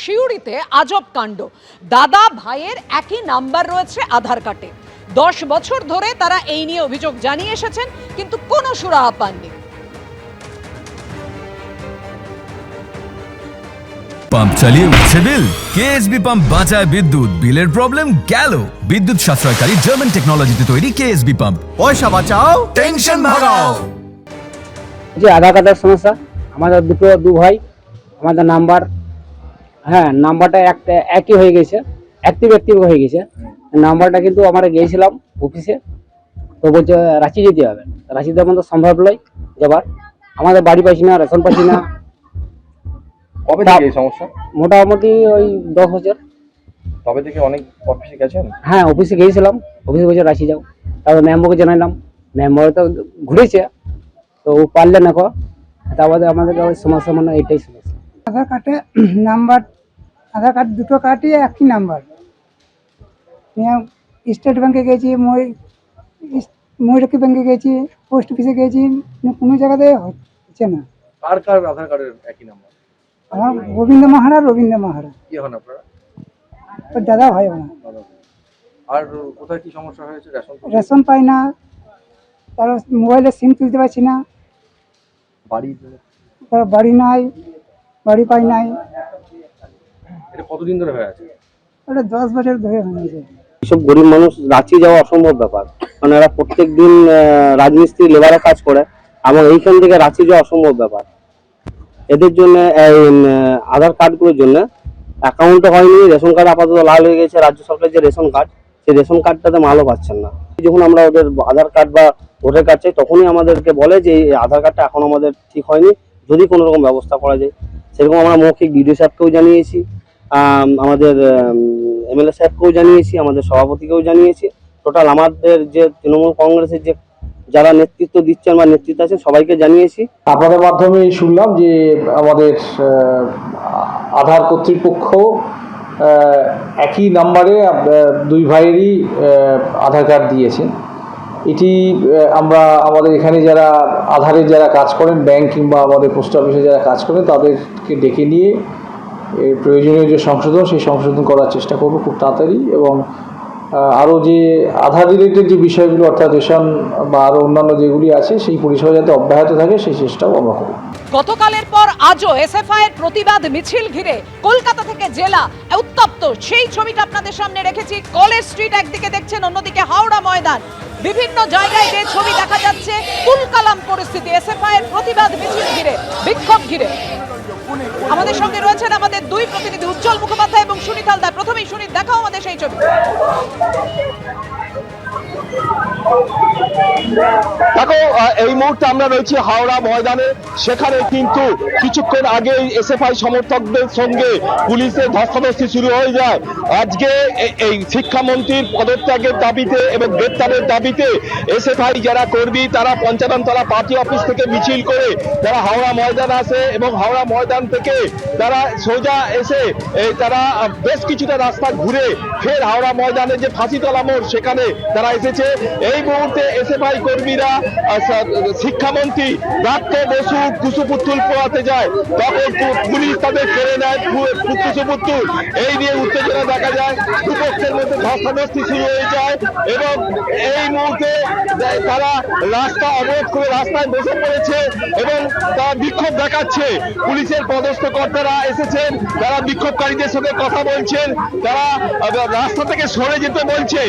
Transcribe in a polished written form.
সিউড়িতে আজব কাণ্ড। দাদা ভাইয়ের একই নাম্বার রয়েছে আধার কার্ডে। 10 বছর ধরে তারা এই নিয়ে অভিযোগ জানিয়ে এসেছেন, কিন্তু কোনো সুরাহা পাননি। পাম্প চালিয়ে উঠছে বিল। কেএসবি পাম্প বাঁচায় বিদ্যুৎ, বিলের প্রবলেম গেল। বিদ্যুৎ সাশ্রয়কারী জার্মান টেকনোলজিতে তৈরি কেএসবি পাম্প। পয়সা বাঁচাও, টেনশন ভাগাও। যে আধার কার্ডের সমস্যা, আমাদের দু ভাই, আমাদের নাম্বার নাম্বারটা একটা একই হয়ে গেছে, অ্যাক্টিভ হয়ে গেছে নাম্বারটা। কিন্তু আমরা গিয়েছিলাম অফিসে, তো বলছে রাঁচি যেতে হবে। রাঁচি দেওয়ার মতো সম্ভব নয় যাবার, আমাদের বাড়ি পাইছি না, রেশন পাচ্ছি না। কবে থেকে এই সমস্যা? মোটামুটি ওই 10 বছর। তবে থেকে অনেক অফিসে গেছেন? হ্যাঁ, অফিসে গিয়েছিলাম, অফিসে বলছে রাঁচি যাও। তারপর মেম্বারকে জানাইলাম, মেম্বার তো ঘুরেছে, তো ও পারলে না। তারপরে আমাদের ওই সমস্যা, মানে এটাই সমস্যা। আধার কার্ডে নাম্বার, আধার কার্ড দুটো কার্ডই একই নাম্বার। স্টেট ব্যাংকে গেছি, ময়ূরক্ষী ব্যাংকে গেছি, পোস্ট অফিসে গেছি, কোনো জায়গাতে হচ্ছে না। কার কার আধার কার্ডের একই নাম্বার? আমার রবীন্দ্র মাহারা। কি হন আপনারা? ওর দাদা ভাই ওরা। আর কোথায় কি সমস্যা হয়েছে? রেশন পাই না, তার মোবাইলে সিম তুলতে পারছি না, তার বাড়ি নাই, বাড়ি পাই নাই। এটা কতদিন ধরে হয়ে আছে? ওটা 10 বছর ধরে হয়েছে। এইসব গরিব মানুষ রাঁচি যাওয়া অসম্ভব ব্যাপার, কারণ এরা প্রত্যেক দিন রাজমিস্ত্রি লেবারে কাজ করে, এবং এইখান থেকে রাঁচি যাওয়া অসম্ভব ব্যাপার। এদের জন্য আধার কার্ডগুলোর জন্য অ্যাকাউন্টও হয়নি, রেশন কার্ড আপাতত লাল হয়ে গেছে। রাজ্য সরকারের যে রেশন কার্ড, সেই রেশন কার্ডটাতে মালও পাচ্ছেন না। যখন আমরা ওদের আধার কার্ড বা ভোটার কার্ড চাই, তখনই আমাদেরকে বলে যে এই আধার কার্ডটা এখন আমাদের ঠিক হয়নি, যদি কোনো রকম ব্যবস্থা করা যায়। সেরকম আমরা মৌখিক বিডিও সাহেবকেও জানিয়েছি, আমাদের এমএলএ সাহেবকেও জানিয়েছি, আমাদের সভাপতিকেও জানিয়েছি। টোটাল আমাদের যে তৃণমূল কংগ্রেসের যে যারা নেতৃত্ব দিচ্ছেন বা নেতৃত্ব আছেন সবাইকে জানিয়েছি। আপনাদের মাধ্যমে শুনলাম যে আমাদের আধার কর্তৃপক্ষ একই নাম্বারে দুই ভাইয়েরই আধার কার্ড দিয়েছে। এটি আমরা আমাদের এখানে যারা আধারে যারা কাজ করেন, ব্যাংক কিংবা আমাদের পোস্ট অফিসে যারা কাজ করেন, তাদেরকে ডেকে নিয়ে প্রয়োজনীয় যে সংশোধন, সেই সংশোধন করার চেষ্টা করব খুব তাড়াতাড়ি। এবং আরও যে আধার রিলেটেড যে বিষয়গুলো, অর্থাৎ রেশন বা আরও অন্যান্য যেগুলি আছে, সেই পরিষেবা যাতে অব্যাহত থাকে সেই চেষ্টাও আমরা করব। গতকালের পর আজও এসএফআই এর প্রতিবাদ মিছিল ঘিরে কলকাতা থেকে জেলা উত্তপ্ত। সেই ছবিটা আপনাদের সামনে রেখেছি। কলেজ স্ট্রিট একদিকে দেখছেন, অন্যদিকে হাওড়া ময়দান। বিভিন্ন জায়গায় যে ছবি দেখা যাচ্ছে, তুলকালাম পরিস্থিতি এসএফআই এর প্রতিবাদ মিছিল ঘিরে, বিক্ষোভ ঘিরে। আমাদের সঙ্গে রয়েছেন আমাদের দুই প্রতিনিধি, উজ্জ্বল মুখোপাধ্যায় এবং সুনীত হালদার। প্রথমেই সুনীত, দেখাও আমাদের সেই ছবি। দেখো, এই মুহূর্তে আমরা রয়েছি হাওড়া ময়দানে। সেখানে কিন্তু কিছুক্ষণ আগে এসএফআই সমর্থকদের সঙ্গে পুলিশের ধস্তাধস্তি শুরু হয়ে যায়। আজকে এই শিক্ষামন্ত্রীর পদত্যাগের দাবিতে এবং গ্রেপ্তারের দাবিতে এসএফআই যারা কর্মী, তারা পঞ্চাননতলা পার্টি অফিস থেকে মিছিল করে তারা হাওড়া ময়দান আসে, এবং হাওড়া ময়দান থেকে তারা সোজা এসে তারা বেশ কিছুটা রাস্তা ঘুরে ফের হাওড়া ময়দানে যে ফাঁসিতলা মোড়, সেখানে তারা এসেছে। এই মুহূর্তে এসএফআই কর্মীরা শিক্ষামন্ত্রী ব্রাত্য বসু কুসুপুত্তুল পোড়াতে যায়, তখন পুলিশ তাদের কেড়ে নেয় কুসুপুত্তুল। এই নিয়ে উত্তেজনা দেখা যায়, দুপক্ষের মধ্যে ধস্তাধস্তি শুরু হয়ে যায়, এবং এই মুহূর্তে তারা রাস্তা অবরোধ করে রাস্তায় বসে পড়েছে এবং তারা বিক্ষোভ দেখাচ্ছে। পুলিশের পদস্থ কর্তারা এসেছেন, তারা বিক্ষোভকারীদের সঙ্গে কথা বলছেন, তারা রাস্তা থেকে সরে যেতে বলছে।